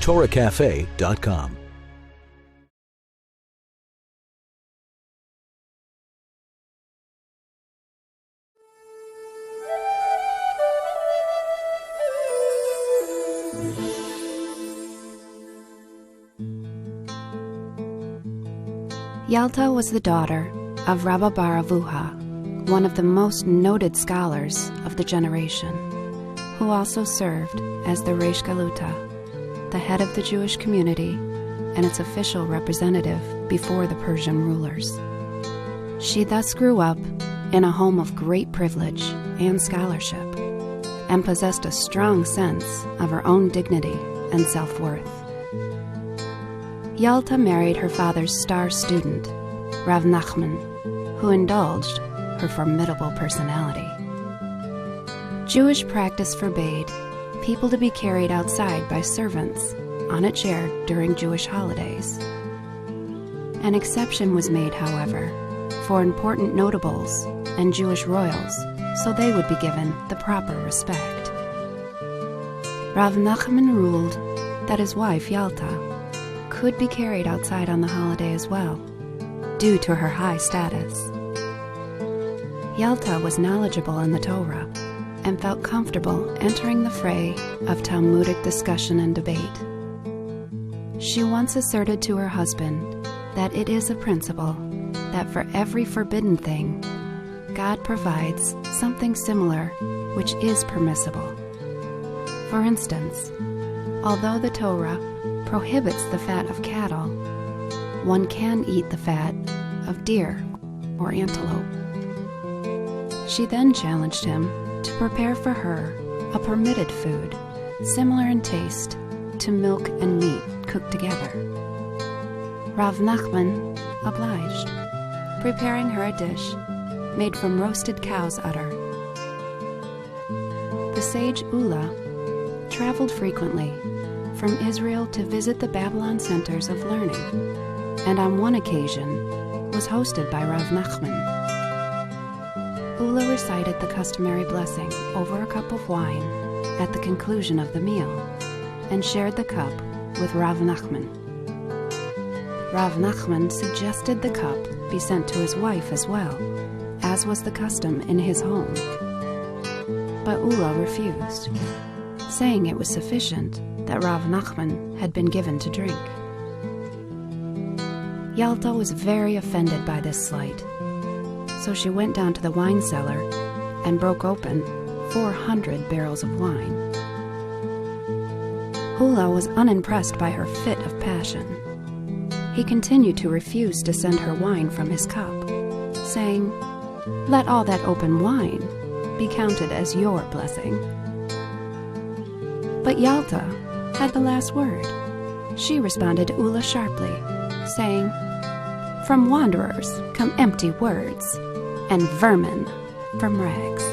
TorahCafe.com. Yalta was the daughter of Rabbi Bar Avuha, one of the most noted scholars of the generation, who also served as the Reish Galuta, the head of the Jewish community and its official representative before the Persian rulers. She thus grew up in a home of great privilege and scholarship, and possessed a strong sense of her own dignity and self-worth. Yalta married her father's star student, Rav Nachman, who indulged her formidable personality. Jewish practice forbade people to be carried outside by servants on a chair during Jewish holidays. An exception was made, however, for important notables and Jewish royals, so they would be given the proper respect. Rav Nachman ruled that his wife, Yalta, could be carried outside on the holiday as well, due to her high status. Yalta was knowledgeable in the Torah and felt comfortable entering the fray of Talmudic discussion and debate. She once asserted to her husband that it is a principle that for every forbidden thing, God provides something similar which is permissible. For instance, although the Torah prohibits the fat of cattle, one can eat the fat of deer or antelope. She then challenged him to prepare for her a permitted food, similar in taste to milk and meat cooked together. Rav Nachman obliged, preparing her a dish made from roasted cow's udder. The sage Ula traveled frequently from Israel to visit the Babylon centers of learning, and on one occasion was hosted by Rav Nachman. Ula recited the customary blessing over a cup of wine at the conclusion of the meal, and shared the cup with Rav Nachman. Rav Nachman suggested the cup be sent to his wife as well, as was the custom in his home. But Ula refused, saying it was sufficient that Rav Nachman had been given to drink. Yalta was very offended by this slight, so she went down to the wine cellar and broke open 400 barrels of wine. Ula was unimpressed by her fit of passion. He continued to refuse to send her wine from his cup, saying, "Let all that open wine be counted as your blessing." But Yalta had the last word. She responded to Ula sharply, saying, "From wanderers come empty words, and vermin from rags."